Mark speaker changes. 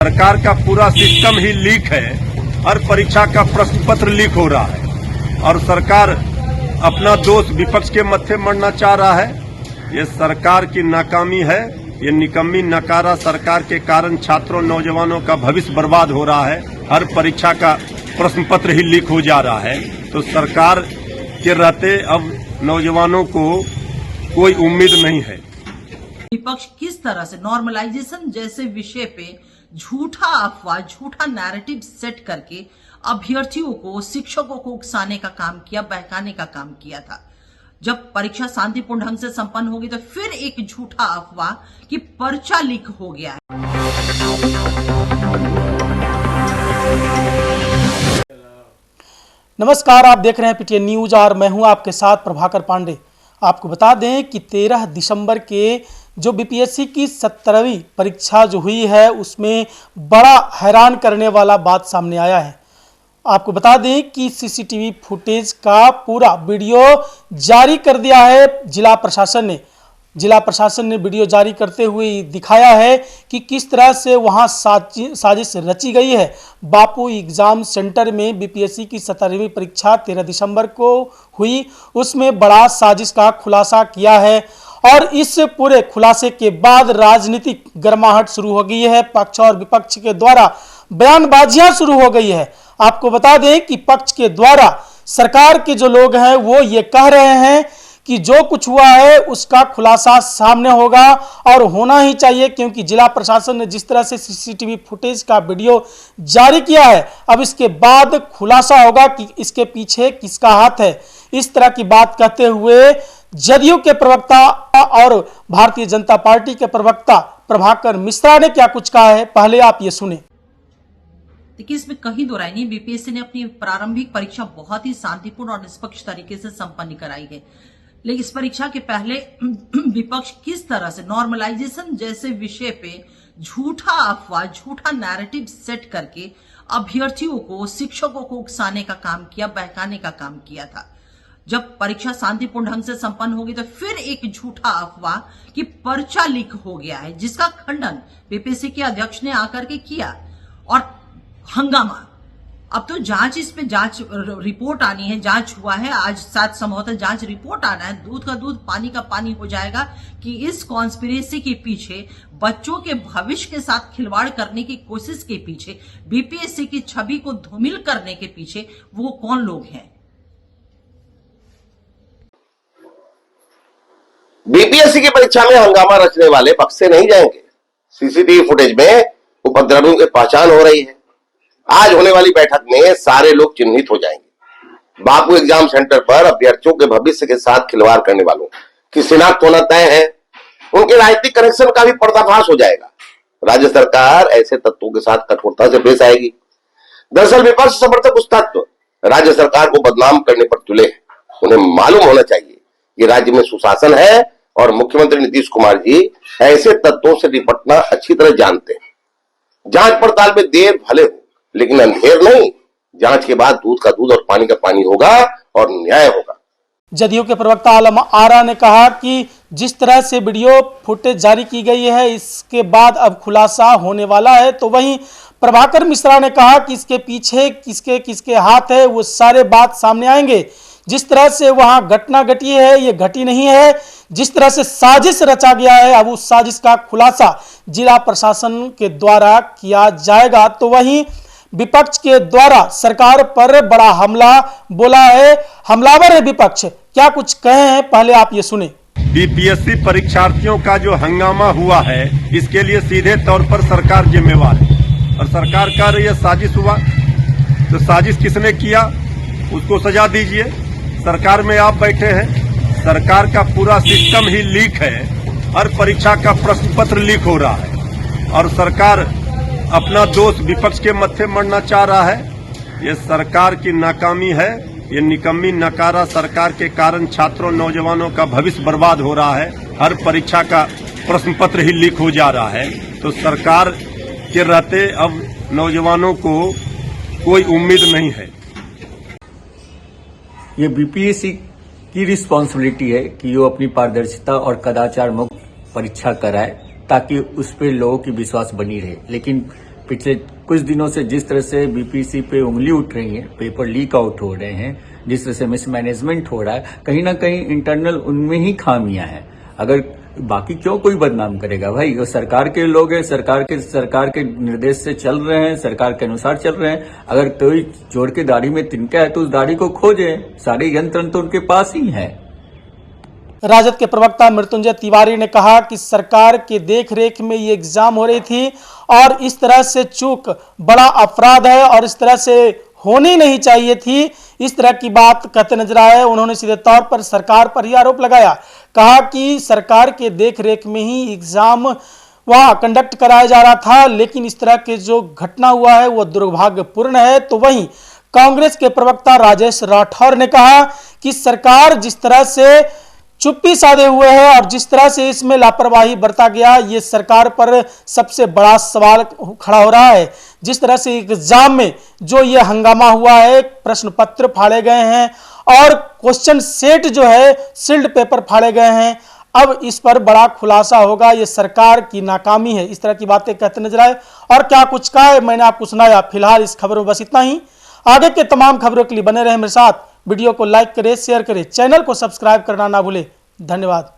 Speaker 1: सरकार का पूरा सिस्टम ही लीक है। हर परीक्षा का प्रश्न पत्र लीक हो रहा है और सरकार अपना दोष विपक्ष के मत्थे मढ़ना चाह रहा है। ये सरकार की नाकामी है। ये निकम्मी नकारा सरकार के कारण छात्रों नौजवानों का भविष्य बर्बाद हो रहा है। हर परीक्षा का प्रश्न पत्र ही लीक हो जा रहा है। तो सरकार के रहते अब नौजवानों को कोई उम्मीद नहीं है।
Speaker 2: विपक्ष किस तरह से नॉर्मलाइजेशन जैसे विषय पे झूठा अफवाह, झूठा नैरेटिव सेट करके अभ्यर्थियों को, शिक्षकों को उकसाने का काम किया, बहकाने का काम किया था। जब परीक्षा शांतिपूर्ण ढंग से संपन्न होगी तो फिर एक झूठा अफवाह कि पर्चा लीक हो गया है।
Speaker 3: नमस्कार, आप देख रहे हैं पीटीएन न्यूज और मैं हूं आपके साथ प्रभाकर पांडे। आपको बता दें कि 13 दिसंबर के जो बीपीएससी की 17वीं परीक्षा जो हुई है उसमें बड़ा हैरान करने वाला बात सामने आया है। आपको बता दें कि सीसीटीवी फुटेज का पूरा वीडियो जारी कर दिया है जिला प्रशासन ने वीडियो जारी करते हुए दिखाया है कि किस तरह से वहां साजिश रची गई है। बापू एग्जाम सेंटर में बीपीएससी की 17वीं परीक्षा 13 दिसंबर को हुई, उसमें बड़ा साजिश का खुलासा किया है और इस पूरे खुलासे के बाद राजनीतिक गर्माहट शुरू हो गई है। पक्ष और विपक्ष के द्वारा बयानबाजियां शुरू हो गई है। आपको बता दें कि पक्ष के द्वारा सरकार के जो लोग हैं वो ये कह रहे हैं कि जो कुछ हुआ है उसका खुलासा सामने होगा और होना ही चाहिए, क्योंकि जिला प्रशासन ने जिस तरह से सीसीटीवी फुटेज का वीडियो जारी किया है अब इसके बाद खुलासा होगा कि इसके पीछे किसका हाथ है। इस तरह की बात कहते हुए जदयू के प्रवक्ता और भारतीय जनता पार्टी के प्रवक्ता प्रभाकर मिश्रा ने क्या कुछ कहा है, पहले आप ये सुने।
Speaker 2: देखिए, इसमें कहीं दो राय नहीं, बीपीएससी ने अपनी प्रारंभिक परीक्षा बहुत ही शांतिपूर्ण और निष्पक्ष तरीके से संपन्न कराई है। लेकिन इस परीक्षा के पहले विपक्ष किस तरह से नॉर्मलाइजेशन जैसे विषय पे झूठा अफवाह, झूठा नैरेटिव सेट करके अभ्यर्थियों को, शिक्षकों को उकसाने का काम किया, बहकाने का काम किया था। जब परीक्षा शांतिपूर्ण ढंग से संपन्न होगी तो फिर एक झूठा अफवाह कि पर्चा लीक हो गया है, जिसका खंडन बीपीएससी के अध्यक्ष ने आकर के किया और हंगामा। अब तो जांच, इस पे जांच रिपोर्ट आनी है, जांच हुआ है, आज 7 संभवतः जांच रिपोर्ट आना है। दूध का दूध, पानी का पानी हो जाएगा कि इस कॉन्स्पिरेसी के पीछे, बच्चों के भविष्य के साथ खिलवाड़ करने की कोशिश के पीछे, बीपीएससी की छवि को धूमिल करने के पीछे वो कौन लोग हैं।
Speaker 4: बीपीएससी की परीक्षा में हंगामा रचने वाले पक्ष से नहीं जाएंगे। सीसीटीवी फुटेज में उपद्रवियों की पहचान हो रही है। आज होने वाली बैठक में सारे लोग चिन्हित हो जाएंगे। बापू एग्जाम सेंटर पर अभ्यर्थियों के भविष्य के साथ खिलवाड़ करने वालों की शिनाख्त होना तय है। उनके राजनीतिक कनेक्शन का भी पर्दाफाश हो जाएगा। राज्य सरकार ऐसे तत्वों के साथ कठोरता से पेश आएगी। दरअसल विपक्ष समर्थक उस तत्व राज्य सरकार को बदनाम करने पर तुले हैं। उन्हें मालूम होना चाहिए कि राज्य में सुशासन है और मुख्यमंत्री नीतीश कुमार जी ऐसे तत्वों से निपटना अच्छी तरह जानते हैं। जांच पड़ताल में देर भले हो, लेकिन अंधेर नहीं। जांच के बाद दूध का दूध और पानी का पानी होगा और न्याय होगा।
Speaker 3: जदयू के प्रवक्ता आलम आरा ने कहा कि जिस तरह से वीडियो फुटेज जारी की गई है इसके बाद अब खुलासा होने वाला है। तो वहीं प्रभाकर मिश्रा ने कहा कि इसके पीछे किसके किसके हाथ है वो सारे बात सामने आएंगे। जिस तरह से वहां घटना घटी है ये घटी नहीं है, जिस तरह से साजिश रचा गया है अब उस साजिश का खुलासा जिला प्रशासन के द्वारा किया जाएगा। तो वहीं विपक्ष के द्वारा सरकार पर बड़ा हमला बोला है। हमलावर है विपक्ष, क्या कुछ कहे हैं पहले आप ये सुने।
Speaker 1: बीपीएससी परीक्षार्थियों का जो हंगामा हुआ है इसके लिए सीधे तौर पर सरकार जिम्मेवार है और सरकार का यह साजिश हुआ तो साजिश किसने किया उसको सजा दीजिए। सरकार में आप बैठे हैं, सरकार का पूरा सिस्टम ही लीक है। हर परीक्षा का प्रश्न पत्र लीक हो रहा है और सरकार अपना दोष विपक्ष के मत्थे मढ़ना चाह रहा है। ये सरकार की नाकामी है। ये निकम्मी नकारा सरकार के कारण छात्रों नौजवानों का भविष्य बर्बाद हो रहा है। हर परीक्षा का प्रश्न पत्र ही लीक हो जा रहा है। तो सरकार के रहते अब नौजवानों को कोई उम्मीद नहीं है।
Speaker 5: ये बीपीएससी की रिस्पॉन्सिबिलिटी है कि वो अपनी पारदर्शिता और कदाचार मुक्त परीक्षा कराए ताकि उस पर लोगों की विश्वास बनी रहे। लेकिन पिछले कुछ दिनों से जिस तरह से बीपीएससी पे उंगली उठ रही है, पेपर लीक आउट हो रहे हैं, जिस तरह से मिसमैनेजमेंट हो रहा है, कहीं ना कहीं इंटरनल उनमें ही खामियां हैं। अगर बाकी क्यों कोई बदनाम करेगा भाई? वो सरकार के लोग हैं, सरकार के निर्देश से चल रहे हैं, सरकार के अनुसार चल रहे हैं। अगर कोई जोड़ के दाढ़ी में तिनका है तो उस दाढ़ी को खोजे, सारे यंत्र तो उनके पास ही है।
Speaker 3: राजद के प्रवक्ता मृत्युंजय तिवारी ने कहा कि सरकार के देखरेख में ये एग्जाम हो रही थी और इस तरह से चूक बड़ा अपराध है और इस तरह से होनी नहीं चाहिए थी। इस तरह की बात कहते नजर आए। उन्होंने सीधे तौर पर सरकार पर ही आरोप लगाया, कहा कि सरकार के देखरेख में ही एग्जाम वहां कंडक्ट कराया जा रहा था, लेकिन इस तरह के जो घटना हुआ है वो दुर्भाग्यपूर्ण है। तो वहीं कांग्रेस के प्रवक्ता राजेश राठौर ने कहा कि सरकार जिस तरह से चुप्पी साधे हुए है और जिस तरह से इसमें लापरवाही बरता गया, ये सरकार पर सबसे बड़ा सवाल खड़ा हो रहा है। जिस तरह से एग्जाम में जो ये हंगामा हुआ है, प्रश्न पत्र फाड़े गए हैं और क्वेश्चन सेट जो है सील्ड पेपर फाड़े गए हैं, अब इस पर बड़ा खुलासा होगा। ये सरकार की नाकामी है। इस तरह की बातें कहते नजर आए और क्या कुछ कहा है मैंने आपको सुनाया। फिलहाल इस खबर में बस इतना ही। आगे के तमाम खबरों के लिए बने रहे मेरे साथ। वीडियो को लाइक करें, शेयर करें, चैनल को सब्सक्राइब करना ना भूलें। धन्यवाद।